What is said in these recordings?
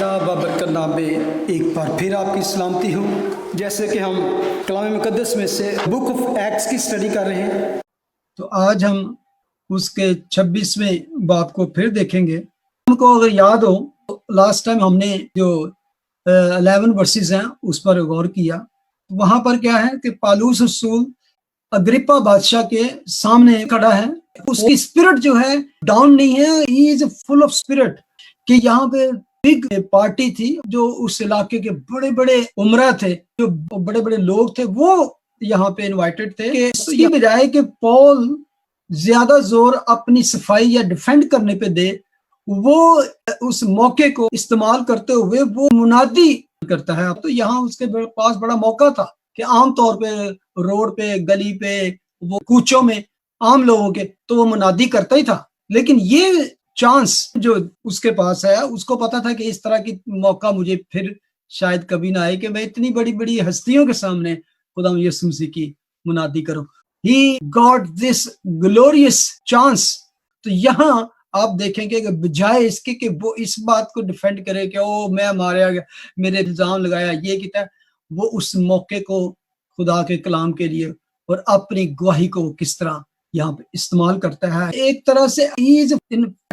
خواجہ بابرکت نام میں ایک بار پھر آپ کی سلامتی ہو۔ جیسے کہ ہم کلام مقدس میں سے بک آف ایکٹس کی سٹڈی کر رہے ہیں، تو آج ہم اس کے 26ویں باب کو پھر دیکھیں گے۔ ہم کو اگر یاد ہو تو لاسٹ ٹائم ہم نے جو 11 ورسز ہیں اس پر غور کیا۔ وہاں پر کیا ہے کہ پالوس رسول اگرپا بادشاہ کے سامنے کھڑا ہے، اس کی اسپرٹ جو ہے ڈاؤن نہیں ہے، ہی از فل آف اسپرٹ، کہ یہاں پہ بگ پارٹی تھی، جو اس علاقے کے بڑے بڑے عمرہ تھے، جو بڑے بڑے لوگ تھے، وہ یہاں پہ انوائٹڈ تھے، کہ اس کی بجائے کہ پول زیادہ زور اپنی صفائی یا ڈیفینڈ کرنے پہ دے، وہ اس موقع کو استعمال کرتے ہوئے وہ منادی کرتا ہے۔ تو یہاں اس کے پاس بڑا موقع تھا کہ عام طور پہ روڈ پہ، گلی پہ، وہ کوچوں میں عام لوگوں کے، تو وہ منادی کرتا ہی تھا، لیکن یہ چانس جو اس کے پاس ہے، اس کو پتا تھا کہ اس طرح کی موقع مجھے پھر شاید کبھی نہ آئے کہ میں اتنی بڑی بڑی ہستیوں کے سامنے خدا یسوع مسیح کی منادی کروں۔ He got this glorious chance۔ تو یہاں آپ دیکھیں گے کہ بجائے اس کے کہ وہ اس بات کو ڈیفینڈ کرے کہ او میں مارا گیا، میرے الزام لگایا، یہ کیتا ہے، وہ اس موقع کو خدا کے کلام کے لیے اور اپنی گواہی کو کس طرح یہاں پہ استعمال کرتا ہے۔ ایک طرح سے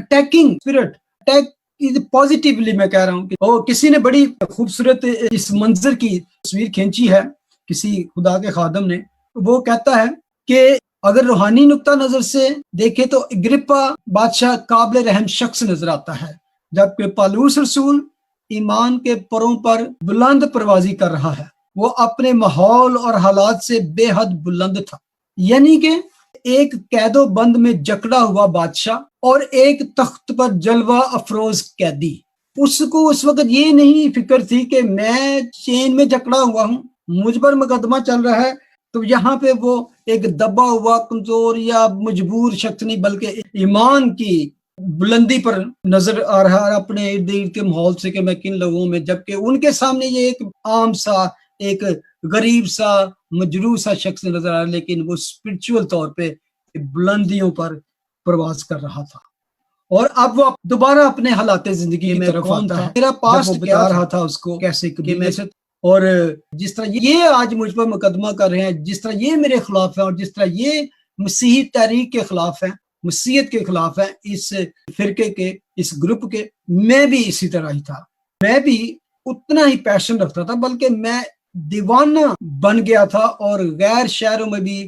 اٹیکنگ اسپرٹ، اٹیک پازیٹیولی میں کہہ رہا ہوں کہ کسی نے بڑی خوبصورت اس منظر کی تصویر کھینچی ہے کسی خدا کے خادم نے۔ وہ کہتا ہے کہ اگر روحانی نقطہ نظر سے دیکھے تو اگرپا بادشاہ قابل رحم شخص نظر آتا ہے، جبکہ پالوس رسول ایمان کے پروں پر بلند پروازی کر رہا ہے۔ وہ اپنے ماحول اور حالات سے بے حد بلند تھا، یعنی کہ ایک قید و بند میں جکڑا ہوا بادشاہ اور ایک تخت پر جلوہ افروز قیدی۔ اس کو اس وقت یہ نہیں فکر تھی کہ میں چین میں جکڑا ہوا ہوں، مجھ پر مقدمہ چل رہا ہے، تو یہاں پہ وہ ایک دبا ہوا کمزور یا مجبور شخص نہیں، بلکہ ایمان کی بلندی پر نظر آ رہا ہے اپنے ارد گرد کے ماحول سے کہ میں کن لوگوں میں، جبکہ ان کے سامنے یہ ایک عام سا، ایک غریب سا، مجروح سا شخص نظر آ رہا، لیکن وہ اسپرچول طور پہ بلندیوں پر پرواز کر رہا تھا۔ اور اب وہ دوبارہ اپنے حالات زندگی کی طرف آتا ہے۔ میرا پاسٹ کیا رہا تھا اس کو کیسے کہ میں سے، اور جس طرح یہ آج مجھ پر مقدمہ کر رہے ہیں، جس طرح یہ میرے خلاف ہیں، اور جس طرح یہ مسیحی تحریک کے خلاف ہیں، مسیحیت کے خلاف ہیں، اس فرقے کے، اس گروپ کے، میں بھی اسی طرح ہی تھا۔ میں بھی اتنا ہی پیشن رکھتا تھا، بلکہ میں دیوانہ بن گیا تھا اور غیر شہروں میں بھی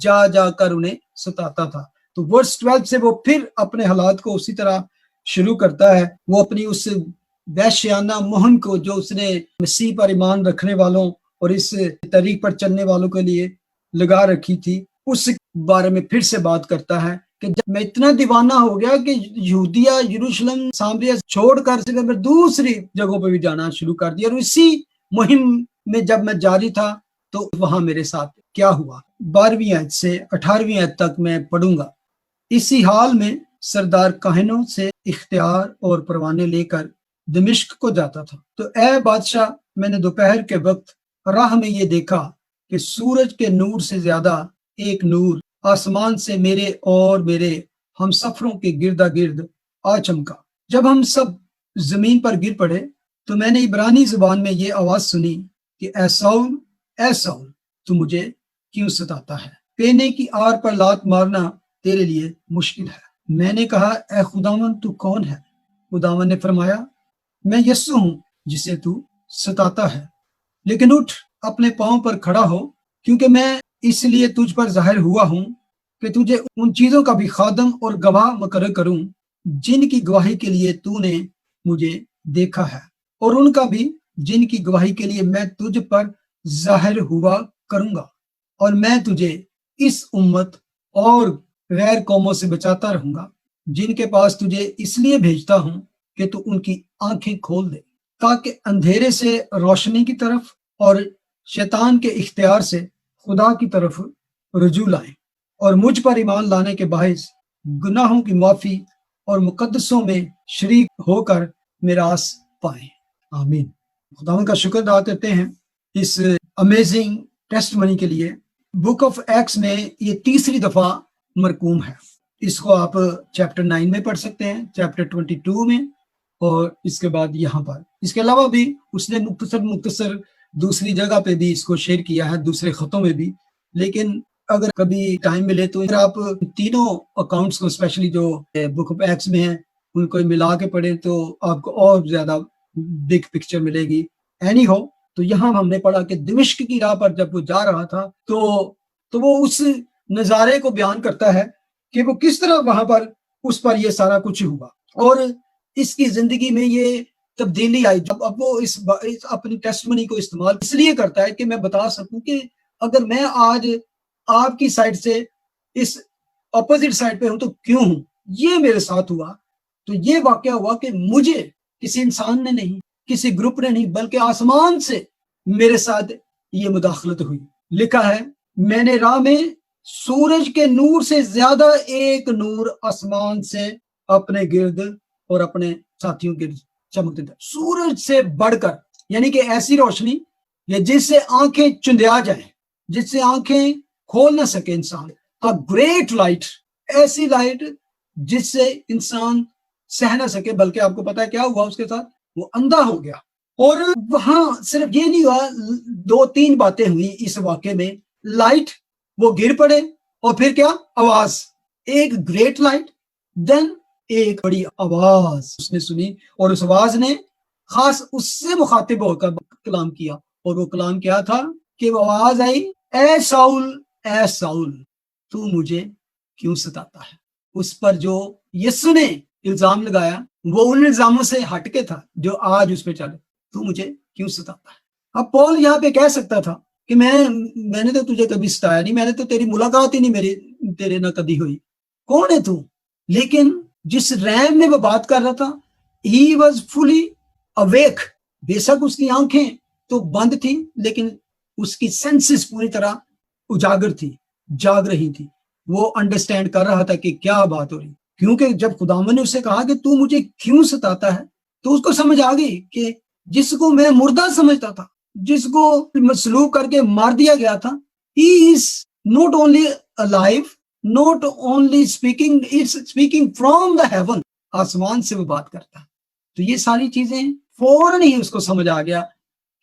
جا جا کر انہیں ستاتا تھا۔ تو ورس 12 سے وہ پھر اپنے حالات کو اسی طرح شروع کرتا ہے۔ وہ اپنی اس وحشیانہ مہم کو جو اس نے مسیح پر ایمان رکھنے والوں اور اس طریق پر چلنے والوں کے لیے لگا رکھی تھی، اس بارے میں پھر سے بات کرتا ہے کہ جب میں اتنا دیوانہ ہو گیا کہ یہودیہ، یروشلم، سامریہ چھوڑ کر میں دوسری جگہوں پہ بھی جانا شروع کر دیا، اور اسی مہم میں جب میں جاری تھا تو وہاں میرے ساتھ کیا ہوا۔ 12ویں آیت سے 18ویں آیت تک میں پڑھوں گا۔ اسی حال میں سردار کاہنوں سے اختیار اور پروانے لے کر دمشق کو جاتا تھا، تو اے بادشاہ، میں نے دوپہر کے وقت راہ میں یہ دیکھا کہ سورج کے نور سے زیادہ ایک نور آسمان سے میرے اور میرے ہم سفروں کے گردا گرد آ چمکا۔ جب ہم سب زمین پر گر پڑے تو میں نے عبرانی زبان میں یہ آواز سنی کہ اے سول، اے سول، تو مجھے کیوں ستاتا ہے؟ پینے کی آر پر لات مارنا تیرے لیے مشکل ہے۔ میں نے کہا اے خداوند تو کون ہے؟ خداوند نے فرمایا میں یسوع ہوں جسے تو ستاتا ہے، لیکن اٹھ اپنے پاؤں پر کھڑا ہو، کیونکہ میں اس لیے تجھ پر ظاہر ہوا ہوں کہ تجھے ان چیزوں کا بھی خادم اور گواہ مقرر کروں جن کی گواہی کے لیے تو نے مجھے دیکھا ہے، اور ان کا بھی جن کی گواہی کے لیے میں تجھ پر ظاہر ہوا کروں گا، اور میں تجھے اس امت اور غیر قوموں سے بچاتا رہوں گا جن کے پاس تجھے اس لیے بھیجتا ہوں کہ تو ان کی آنکھیں کھول دے، تاکہ اندھیرے سے روشنی کی طرف اور شیطان کے اختیار سے خدا کی طرف رجوع لائیں، اور مجھ پر ایمان لانے کے باعث گناہوں کی معافی اور مقدسوں میں شریک ہو کر میراث پائیں۔ آمین۔ خداوند کا شکر ادا کرتے ہیں اس امیزنگ ٹیسٹ منی کے لیے۔ بک آف ایکٹس میں یہ تیسری دفعہ مرقوم ہے۔ اس کو آپ چیپٹر 9 میں پڑھ سکتے ہیں، چیپٹر 22 میں اور اس کے بعد یہاں پر اس کے علاوہ بھی اس نے مختصر دوسری جگہ پہ بھی اس کو شیئر کیا ہے، دوسرے خطوں میں بھی. لیکن اگر کبھی ٹائم ملے تو اگر آپ تینوں اکاؤنٹس کو اسپیشلی جو بک آف ایکٹس میں ہیں ان کو ملا کے پڑھیں تو آپ کو اور زیادہ بگ پکچر ملے گی. اینی ہو، تو یہاں ہم نے پڑھا کہ دمشق کی راہ پر جب وہ جا رہا تھا تو وہ اس نظارے کو بیان کرتا ہے کہ وہ کس طرح وہاں پر اس پر یہ سارا کچھ ہوا، اور اس کی زندگی میں یہ تبدیلی آئی. جب اب وہ اس اپنی ٹیسٹمنی کو استعمال اس لیے کرتا ہے کہ میں بتا سکوں کہ اگر میں آج آپ کی سائڈ سے اس اپوزٹ سائڈ پہ ہوں تو کیوں ہوں. یہ میرے ساتھ ہوا، تو یہ واقعہ ہوا کہ مجھے کسی انسان نے نہیں، کسی گروپ نے نہیں، بلکہ آسمان سے میرے ساتھ یہ مداخلت ہوئی. لکھا ہے میں نے راہ میں سورج کے نور سے زیادہ ایک نور آسمان سے اپنے گرد اور اپنے ساتھیوں گرد چمکتے تھے. سورج سے بڑھ کر، یعنی کہ ایسی روشنی جس سے آنکھیں چندیا جائیں، جس سے آنکھیں کھول نہ سکے انسان. گریٹ لائٹ، ایسی لائٹ جس سے انسان سہ نہ سکے. بلکہ آپ کو پتا ہے کیا ہوا اس کے ساتھ؟ وہ اندھا ہو گیا. اور وہاں صرف یہ نہیں ہوا، 2-3 باتیں ہوئی اس واقعے میں. لائٹ، وہ گر پڑے، اور پھر کیا؟ آواز. ایک گریٹ لائٹ، دین ایک بڑی آواز اس نے سنی، اور اس آواز نے خاص اس سے مخاطب ہو کر کلام کیا. اور وہ کلام کیا تھا کہ وہ آواز آئی، اے ساؤل اے ساؤل تو مجھے کیوں ستاتا ہے. اس پر جو یسوع نے الزام لگایا وہ ان الزاموں سے ہٹ کے تھا جو آج اس پہ چلے. تو مجھے کیوں ستاتا ہے. اب پول یہاں پہ کہہ سکتا تھا کہ میں نے تو تجھے کبھی ستایا نہیں، میں نے تو تیری ملاقات ہی نہیں تیرے نہ کبھی ہوئی، کون ہے تو. لیکن جس ریم میں وہ بات کر رہا تھا، ہی واز فلی اویک. بے شک اس کی آنکھیں تو بند تھی، لیکن اس کی سینسز پوری طرح اجاگر تھی، جاگ رہی تھی. وہ انڈرسٹینڈ کر رہا تھا کہ کیا بات ہو رہی. کیونکہ جب خداوند نے اسے کہا کہ تو مجھے کیوں ستاتا ہے، تو اس کو سمجھ آ گئی کہ جس کو میں مردہ سمجھتا تھا، جس کو مسلوب کر کے مار دیا گیا تھا، he is not only alive, not only speaking, it's speaking from the heaven. آسمان سے وہ بات کرتا ہے. تو یہ ساری چیزیں فوراً ہی اس کو سمجھ آ گیا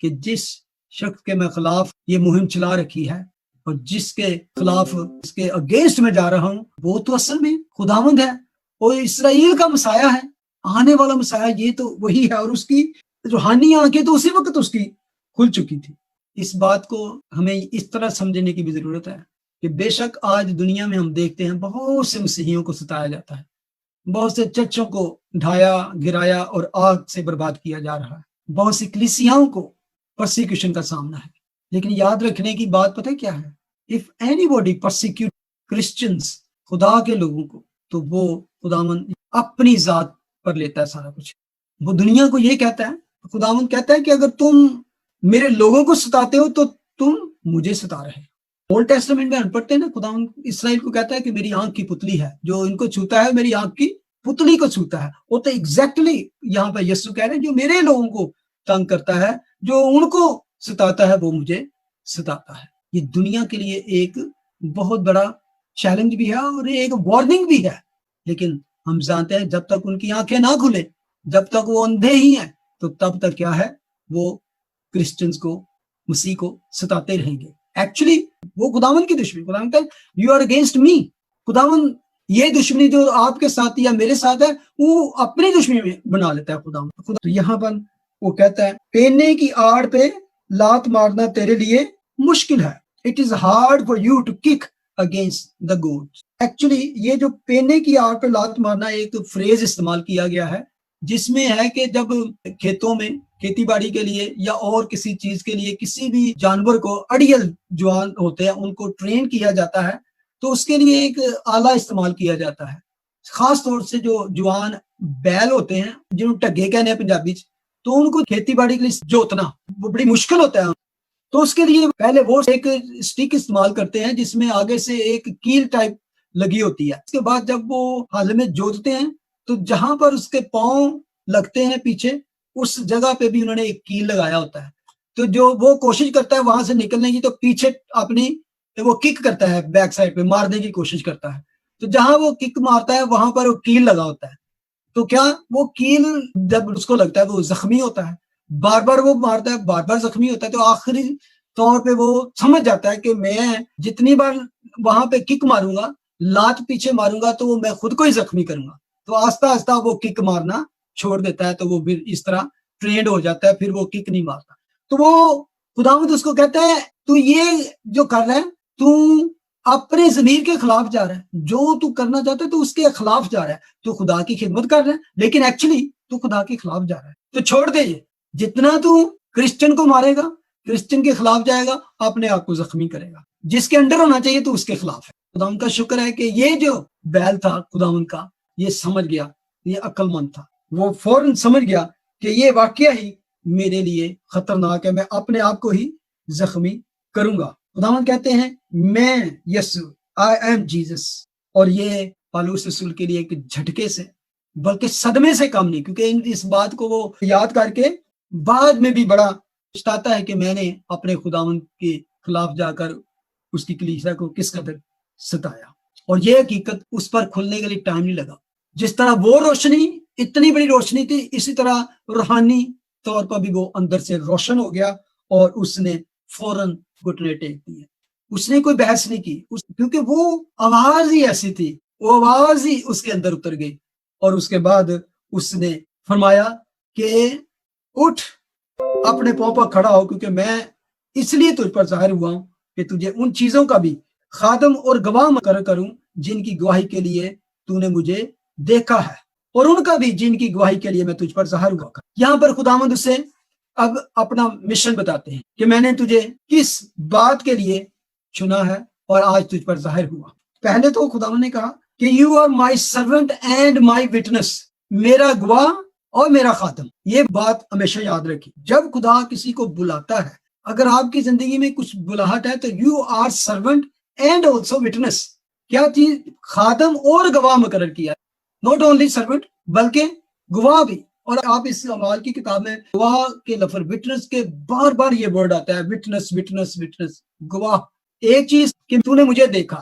کہ جس شخص کے میں خلاف یہ مہم چلا رکھی ہے اور جس کے خلاف اس کے اگینسٹ میں جا رہا ہوں، وہ تو اصل میں خداوند ہے، اور اسرائیل کا مسیح ہے، آنے والا مسیح. یہ تو وہی ہے، اور اس کی روحانی آنکھیں تو اسی وقت اس کی کھل چکی تھی. اس بات کو ہمیں اس طرح سمجھنے کی بھی ضرورت ہے کہ بے شک آج دنیا میں ہم دیکھتے ہیں بہت سے مسیحیوں کو ستایا جاتا ہے، بہت سے چرچوں کو ڈھایا گرایا اور آگ سے برباد کیا جا رہا ہے، بہت سی کلیسیاؤں کو پرسیکیوشن کا سامنا ہے. لیکن یاد رکھنے کی بات پتہ کیا ہے؟ if anybody persecute Christians، خدا کے لوگوں کو، تو وہ خداوند اپنی ذات پر لیتا ہے سارا کچھ. وہ دنیا کو یہ کہتا ہے، خداوند کہتا ہے کہ اگر تم میرے لوگوں کو ستاتے ہو تو تم مجھے ستا رہے. اولڈ ٹیسٹمنٹ میں ہم پڑھتے ہیں نا، خداوند اسرائیل کو کہتا ہے کہ میری آنکھ کی پتلی ہے، جو ان کو چھوتا ہے میری آنکھ کی پتلی کو چھوتا ہے. وہ تو ایگزیکٹلی یہاں پہ یسوع کہہ رہے ہیں جو میرے لوگوں کو تنگ کرتا ہے، جو ان کو ستاتا ہے، وہ مجھے ستاتا ہے. یہ دنیا کے لیے ایک بہت بڑا چیلنج بھی ہے اور ایک وارننگ بھی ہے. لیکن ہم جانتے ہیں جب تک ان کی آنکھیں نہ کھلیں، جب تک وہ اندھے ہی ہیں، تو تب تک کیا ہے، وہ کرسچنز کو، مسیح کو ستاتے رہیں گے. ایکچولی وہ خداوند کی دشمنی، خداوند کہتا ہے یو آر اگینسٹ می. خداوند یہ دشمنی جو آپ کے ساتھ یا میرے ساتھ ہے، وہ اپنی دشمنی میں بنا لیتا ہے خداوند. تو یہاں پر وہ کہتا ہے پینے کی آڑ پہ لات مارنا تیرے لیے مشکل ہے. It is hard for you to kick against the goads. Actually یہ جو پینے کی آڑ پہ لات مارنا ایک فریز استعمال کیا گیا ہے، جس میں ہے کہ جب کھیتوں میں کھیتی باڑی کے لیے یا اور کسی چیز کے لیے کسی بھی جانور کو، اڑیل جوان ہوتے ہیں، ان کو ٹرین کیا جاتا ہے، تو اس کے لیے ایک آلہ استعمال کیا جاتا ہے. خاص طور سے جو جوان بیل ہوتے ہیں، جنہوں ٹگے کہنے ہیں پنجابی، تو ان کو کھیتی باڑی کے لیے جوتنا وہ بڑی مشکل ہوتا ہے. تو اس کے لیے پہلے وہ ایک سٹک استعمال کرتے ہیں جس میں آگے سے ایک کیل ٹائپ لگی ہوتی ہے. اس کے بعد جب وہ ہل میں جوتتے ہیں تو جہاں پر اس کے پاؤں لگتے ہیں پیچھے، اس جگہ پہ بھی انہوں نے ایک کیل لگایا ہوتا ہے. تو جو وہ کوشش کرتا ہے وہاں سے نکلنے کی، تو پیچھے اپنی وہ کک کرتا ہے، بیک سائڈ پہ مارنے کی کوشش کرتا ہے. تو جہاں وہ کک مارتا ہے وہاں پر وہ کیل لگا ہوتا ہے. تو کیا وہ کیل جب اس کو لگتا ہے وہ زخمی ہوتا ہے, بار بار وہ مارتا ہے, بار بار زخمی ہوتا ہے, تو آخری طور پہ وہ سمجھ جاتا ہے کہ میں جتنی بار وہاں پہ کک ماروں گا, لات پیچھے ماروں گا, تو وہ میں خود کو ہی زخمی کروں گا. تو آہستہ آہستہ وہ کک مارنا چھوڑ دیتا ہے, تو وہ پھر اس طرح ٹرینڈ ہو جاتا ہے, پھر وہ کک نہیں مارتا. تو وہ خداوند اس کو کہتا ہے تو یہ جو کر رہا ہے تو اپنے ضمیر کے خلاف جا رہا ہے, جو تو کرنا چاہتا ہے تو اس کے خلاف جا رہا ہے. تو خدا کی خدمت کر رہا ہے لیکن ایکچولی تو خدا کے خلاف جا رہا ہے. تو چھوڑ دے, یہ جتنا تو کرسچن کو مارے گا, کرسچن کے خلاف جائے گا, اپنے آپ کو زخمی کرے گا. جس کے انڈر ہونا چاہیے تو اس کے خلاف ہے. خداوند کا شکر ہے کہ یہ جو بیل تھا خداوند کا, یہ سمجھ گیا, یہ عقل مند تھا, وہ فوراً سمجھ گیا کہ یہ واقعہ ہی میرے لیے خطرناک ہے, میں اپنے آپ کو ہی زخمی کروں گا. خداوند کہتے ہیں میں یسوع, آئی ایم جیزس. اور یہ پالوس رسول کے لیے ایک جھٹکے سے بلکہ صدمے سے کم نہیں, کیونکہ اس بات کو وہ یاد کر کے بعد میں بھی بڑا پچھتاتا ہے کہ میں نے اپنے خداوند کے خلاف جا کر اس کی کلیسا کو کس قدر ستایا. اور یہ حقیقت اس پر کھلنے کے لیے ٹائم نہیں لگا. جس طرح وہ روشنی اتنی بڑی روشنی تھی, اسی طرح روحانی طور پر بھی وہ اندر سے روشن ہو گیا, اور اس نے فوراً گھٹنے ٹیک دیے. اس نے کوئی بحث نہیں کی, کیونکہ وہ آواز ہی ایسی تھی, وہ آواز ہی اس کے اندر اتر گئی. اور اس کے بعد اس نے فرمایا کہ اٹھ, اپنے پاؤں پر کھڑا ہو, کیونکہ میں اس لیے تجھ پر ظاہر ہوا ہوں کہ تجھے ان چیزوں کا بھی خادم اور گواہ مقرر کروں جن کی گواہی کے لیے تو نے مجھے دیکھا ہے, اور ان کا بھی جن کی گواہی کے لیے میں تجھ پر ظاہر ہوا. یہاں پر خداوند اسے اب اپنا مشن بتاتے ہیں کہ میں نے تجھے کس بات کے لیے چنا ہے اور آج تجھ پر ظاہر ہوا. پہلے تو خداوند نے کہا کہ you are my servant and my witness, میرا گواہ اور میرا خاتم. یہ بات ہمیشہ یاد رکھی, جب خدا کسی کو بلاتا ہے, اگر آپ کی زندگی میں کچھ بلاہٹ ہے, تو you are servant and also witness. کیا چیز؟ خاتم اور گواہ مقرر کیا, ناٹ اونلی سرونٹ بلکہ گواہ بھی. اور آپ اس اعمال کی کتاب میں گواہ کے لفظ وٹنس کے بار بار یہ ورڈ آتا ہے, وٹنس وٹنس وٹنس, گواہ. ایک چیز کہ تو نے مجھے دیکھا,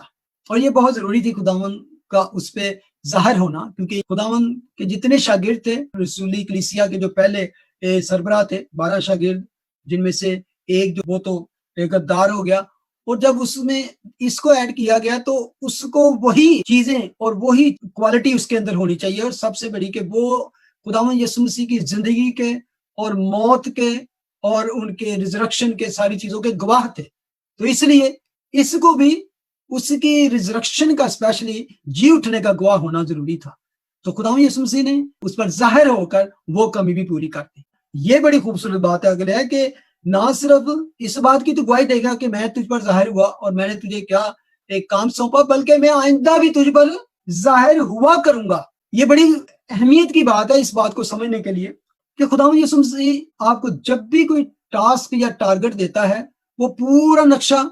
اور یہ بہت ضروری تھی خداوند کا اس پہ ظاہر ہونا, کیونکہ خداوند کے جتنے شاگرد تھے, رسولی کلیسیا کے جو پہلے سربراہ تھے, 12 شاگرد, جن میں سے ایک جو وہ تو غدار ہو گیا, اور جب اس میں اس کو ایڈ کیا گیا تو اس کو وہی چیزیں اور وہی کوالٹی اس کے اندر ہونی چاہیے. اور سب سے بڑی کہ وہ خداوند یسوع مسیح کی زندگی کے اور موت کے اور ان کے ریزرکشن کے ساری چیزوں کے گواہ تھے. تو اس لیے اس کو بھی اس کی ریزرکشن کا اسپیشلی جی اٹھنے کا گواہ ہونا ضروری تھا. تو خداوند یسوع مسیح نے اس پر ظاہر ہو کر وہ کمی بھی پوری کر دی. یہ بڑی خوبصورت بات ہے اگلے ہے کہ نہ صرف اس بات کی تو گواہی دے گا کہ میں تجھ پر ظاہر ہوا اور میں نے تجھے کیا ایک کام سونپا, بلکہ میں آئندہ بھی تجھ پر ظاہر ہوا کروں گا. یہ بڑی اہمیت کی بات ہے اس بات کو سمجھنے کے لیے کہ خداوند یسوع مسیح آپ کو جب بھی کوئی ٹاسک یا ٹارگٹ دیتا ہے, وہ پورا نقشہ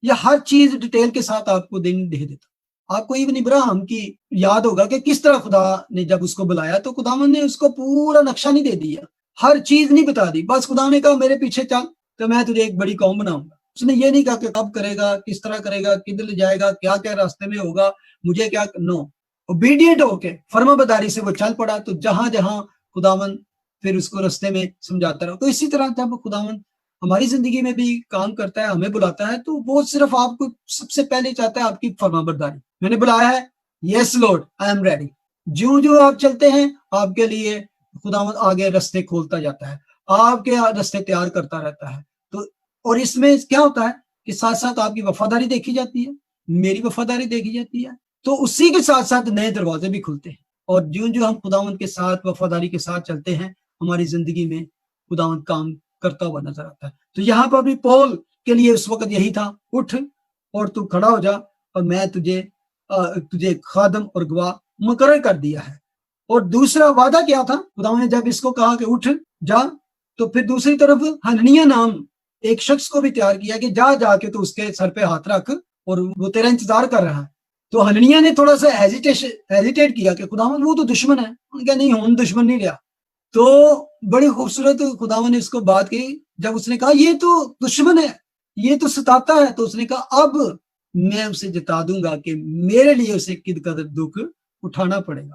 یا ہر چیز ڈیٹیل کے ساتھ آپ کو دے دیتا. آپ کو ابن ابراہیم کی یاد ہوگا کہ کس طرح خدا نے جب اس کو بلایا تو خداوند نے اس کو پورا نقشہ نہیں دے دیا, ہر چیز نہیں بتا دی, بس خدا نے کہا میرے پیچھے چل تو میں تجھے ایک بڑی قوم بناؤں گا. اس نے یہ نہیں کہا کہ کب کرے گا, کس طرح کرے گا, کدھر لے جائے گا, کیا کیا راستے میں ہوگا, مجھے کیا. نو, اوبیڈینٹ ہو کے فرما برداری سے وہ چل پڑا. تو جہاں جہاں خداوند پھر اس کو راستے میں سمجھاتا رہا. تو اسی طرح جب خداوند ہماری زندگی میں بھی کام کرتا ہے, ہمیں بلاتا ہے, تو وہ صرف آپ کو سب سے پہلے چاہتا ہے آپ کی فرما برداری. میں نے بلایا ہے, یس لارڈ آئی ایم ریڈی. جو آپ چلتے ہیں آپ کے لیے خداوند آگے راستے کھولتا جاتا ہے, آپ کے راستے تیار کرتا رہتا ہے. تو اور اس میں کیا ہوتا ہے کہ ساتھ ساتھ آپ کی وفاداری دیکھی جاتی ہے, میری وفاداری دیکھی جاتی ہے. تو اسی کے ساتھ ساتھ نئے دروازے بھی کھلتے ہیں. اور جو ہم خداوند کے ساتھ وفاداری کے ساتھ چلتے ہیں, ہماری زندگی میں خداوند کام کرتا ہوا نظر آتا ہے. تو یہاں پر بھی پول کے لیے اس وقت یہی تھا, اٹھ اور تو کھڑا ہو جا, اور میں تجھے خادم اور گواہ مقرر کر دیا ہے. اور دوسرا وعدہ کیا تھا خداوند نے جب اس کو کہا کہ اٹھ جا, تو پھر دوسری طرف حننیہ نام ایک شخص کو بھی تیار کیا کہ جا کے تو اس کے سر پہ ہاتھ رکھ, اور وہ تیرا انتظار کر رہا ہے. تو حننیہ نے تھوڑا سا ہیزیٹیٹ کیا کہ خداوند وہ تو دشمن ہے. انہوں نے کہا نہیں, ہوں دشمن نہیں لیا. تو بڑی خوبصورت خداوند نے اس کو بات کی. جب اس نے کہا یہ تو دشمن ہے, یہ تو ستاتا ہے, تو اس نے کہا اب میں اسے جتا دوں گا کہ میرے لیے اسے کد قدر دکھ اٹھانا پڑے گا.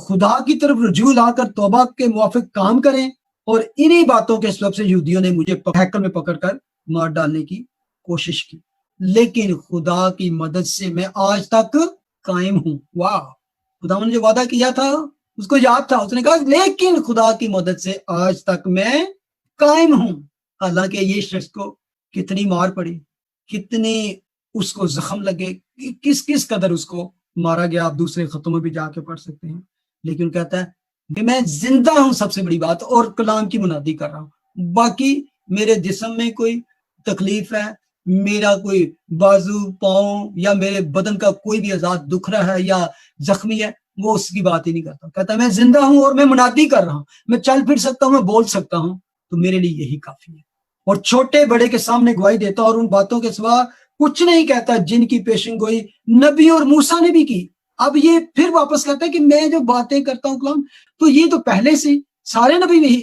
خدا کی طرف رجوع لا کر توبہ کے موافق کام کریں، اور انہی باتوں کے سبب سے یہودیوں نے مجھے ہیکل میں پکڑ کر مار ڈالنے کی کوشش کی، لیکن خدا کی مدد سے میں آج تک قائم ہوں۔ واہ! خدا نے جو وعدہ کیا تھا اس کو یاد تھا، اس نے کہا لیکن خدا کی مدد سے آج تک میں قائم ہوں۔ حالانکہ یہ شخص کو کتنی مار پڑی، کتنی اس کو زخم لگے، کس قدر اس کو مارا گیا، آپ دوسرے خطوں میں بھی جا کے پڑھ سکتے ہیں، لیکن کہتا ہے کہ میں زندہ ہوں، سب سے بڑی بات، اور کلام کی منادی کر رہا ہوں۔ باقی میرے جسم میں کوئی تکلیف ہے، میرا کوئی بازو، پاؤں یا میرے بدن کا کوئی بھی اعضاء دکھ رہا ہے یا زخمی ہے، وہ اس کی بات ہی نہیں کرتا۔ کہتا ہے میں زندہ ہوں اور میں منادی کر رہا ہوں، میں چل پھر سکتا ہوں، میں بول سکتا ہوں، تو میرے لیے یہی کافی ہے۔ اور چھوٹے بڑے کے سامنے گواہی دیتا اور ان باتوں کے سوا کچھ نہیں کہتا جن کی پیشن گوئی نبیوں اور موسیٰ نے بھی کی۔ اب یہ پھر واپس کہتا ہے کہ میں جو باتیں کرتا ہوں کلام، تو یہ تو پہلے سے سارے نبی بھی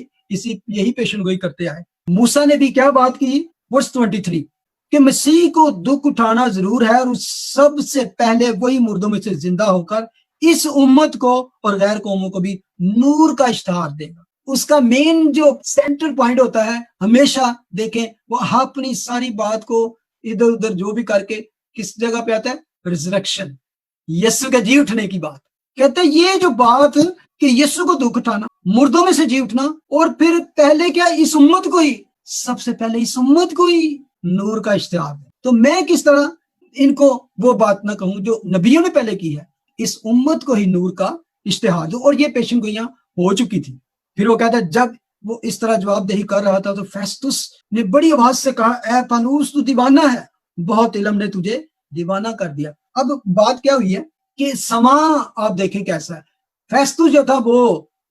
یہی پیشن گوئی کرتے آئے۔ موسیٰ نے بھی کیا بات کی؟ ورس 23 کہ مسیح کو دکھ اٹھانا ضرور ہے، اور سب سے پہلے وہی مردوں میں سے زندہ ہو کر اس امت کو اور غیر قوموں کو بھی نور کا اشتہار دے گا۔ اس کا مین جو سینٹر پوائنٹ ہوتا ہے، ہمیشہ دیکھیں وہ اپنی ساری بات کو ادھر ادھر جو بھی کر کے کس جگہ پہ آتا ہے؟ ریزریکشن، یسوع کے جی اٹھنے کی بات۔ کہتے ہیں یہ جو بات کہ یسوع کو دکھ اٹھانا، مردوں میں سے جی اٹھنا، اور پھر پہلے کیا اس امت کو ہی، سب سے پہلے اس امت کو ہی نور کا اشتہار ہے۔ تو میں کس طرح ان کو وہ بات نہ کہوں جو نبیوں نے پہلے کی ہے، اس امت کو ہی نور کا اشتہار دو، اور یہ پیشن گوئیاں ہو چکی تھی۔ پھر وہ کہتا ہے جب وہ اس طرح جواب دہی کر رہا تھا تو فیسٹس نے بڑی آواز سے کہا اے پالوس تو دیوانہ ہے، بہت علم نے تجھے دیوانہ کر دیا۔ اب بات کیا ہوئی ہے کہ سما آپ دیکھیں کیسا ہے۔ فیسٹس جو تھا وہ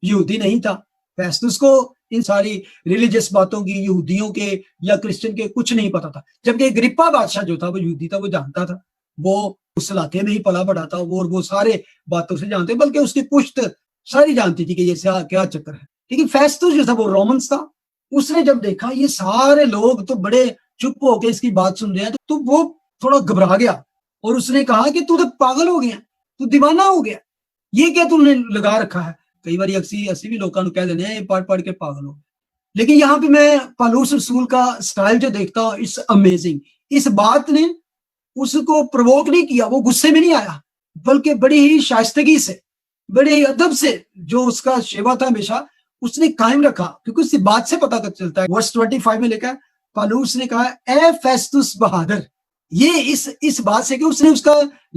یہودی نہیں تھا، فیسٹس کو ان ساری ریلیجس باتوں کی یہودیوں کے یا کرسچن کے کچھ نہیں پتا تھا، جبکہ اگرپا بادشاہ جو تھا وہ یہودی تھا، وہ جانتا تھا، وہ اس علاقے میں ہی پلا بڑا تھا، وہ سارے باتوں سے جانتے، بلکہ اس کی پشت ساری جانتی تھی کہ یہ کیا چکر ہے۔ لیکن فیسٹس جو تھا وہ رومنس تھا، اس نے جب دیکھا یہ سارے لوگ تو بڑے چپ ہو کے اس کی بات سن رہے ہیں، تو وہ تھوڑا گھبرا گیا، اور اس نے کہا کہ تو پاگل ہو گیا، تو دیوانہ ہو گیا، یہ کیا تم نے لگا رکھا ہے۔ کئی بار اسی بھی لوگوں کو کہہ دینے ہیں یہ پڑھ کے پاگل ہو۔ لیکن یہاں پہ میں پالوس رسول کا سٹائل جو دیکھتا ہوں، اٹس امیزنگ۔ اس بات نے اس کو پرووک نہیں کیا، وہ غصے میں نہیں آیا، بلکہ بڑی ہی شائستگی سے، بڑے ہی ادب سے، جو اس کا شیوا تھا ہمیشہ اس نے قائم رکھا، کیونکہ اس بات سے پتہ چلتا ہے۔ ورس 25 میں لکھا ہے پالوس نے کہا اے فیسٹس بہادر، یہ اس بات سے کہ اس نے اس کا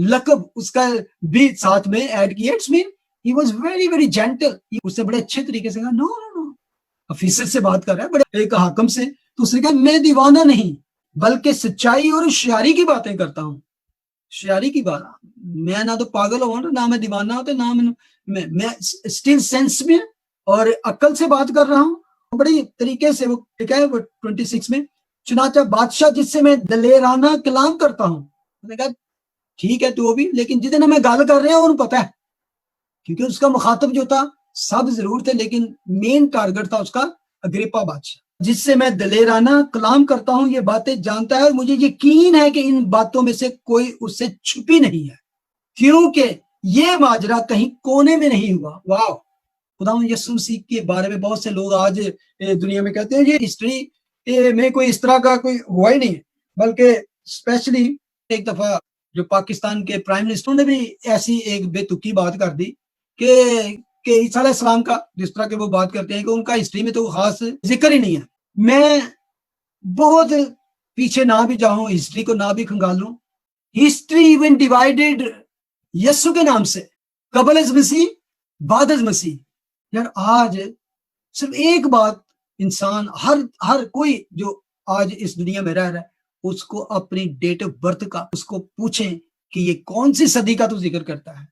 لقب اس کا بھی ساتھ میں ایڈ کیا، it's man he was very very gentle, اس سے بڑے اچھے طریقے سے کہا نو نو نو، افیسر سے بات کر رہا ہے، بڑے ایک حاکم سے، تو اس نے کہا میں دیوانہ نہیں بلکہ سچائی اور ہوشیاری کی باتیں کرتا ہوں۔ ہوشیاری کی بات، میں نہ تو پاگل ہوں نہ میں دیوانہ ہوتا، نہ میں اسٹل سینس میں اور عقل سے بات کر رہا ہوں، بڑی طریقے سے۔ وہ لکھا ہے 26 میں چنانچہ بادشاہ جس سے میں دلیرانہ کلام کرتا ہوں، اس نے کہا ٹھیک ہے تو بھی، لیکن جتنا میں گال کر رہا ہوں انہوں پتا ہے، کیونکہ اس کا مخاطب جو تھا سب ضرور تھے، لیکن مین ٹارگٹ تھا اس کا اگریپا بادشاہ، جس سے میں دلیرانہ کلام کرتا ہوں، یہ باتیں جانتا ہے، اور مجھے یقین ہے کہ ان باتوں میں سے کوئی اس سے چھپی نہیں ہے، کیونکہ یہ ماجرا کہیں کونے میں نہیں ہوا۔ واو! خدا یسوع مسیح کے بارے میں بہت سے لوگ آج دنیا میں کہتے ہیں یہ ہسٹری میں کوئی اس طرح کا کوئی ہوا ہی نہیں ہے، بلکہ اسپیشلی ایک دفعہ جو پاکستان کے پرائم منسٹر نے بھی ایسی ایک بے تکی بات کر دی کہ عیسیٰ علیہ السلام کا، جس طرح کہ وہ بات کرتے ہیں کہ ان کا ہسٹری میں تو خاص ذکر ہی نہیں ہے۔ میں بہت پیچھے نہ بھی جاؤں، ہسٹری کو نہ بھی کھنگالوں، ہسٹری ایون ڈیوائیڈڈ یسوع کے نام سے، قبل از مسیح بعد از مسیح۔ یار آج صرف ایک بات انسان ہر کوئی جو آج اس دنیا میں رہ رہا ہے، اس کو اپنی ڈیٹ آف برتھ کا اس کو پوچھیں کہ یہ کون سی صدی کا تو ذکر کرتا ہے،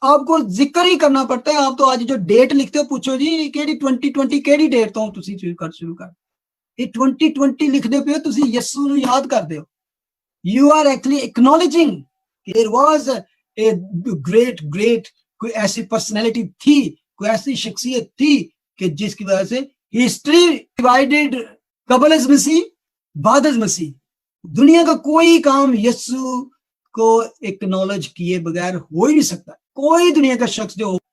آپ کو ذکر ہی کرنا پڑتا ہے۔ آپ تو آج جو ڈیٹ لکھتے ہو پوچھو جی کیڑی 2020 کیڑی ڈیٹ تو تسی شروع کر یہ 2020 لکھ دے پے تسی یسوع نو یاد کر دے ہو۔ یو آر ایکچولی ایکنالجنگ کہ دیر واز اے گریٹ کوئی ایسی پرسنالٹی تھی، کوئی ایسی شخصیت تھی کہ جس کی وجہ سے ہسٹری ڈیوائیڈڈ قبل از مسیح بعد از مسیح۔ دنیا کا کوئی کام یسوع کو ایکنالج کیے بغیر ہو ہی نہیں سکتا۔ کوئی دنیا کا شخص جو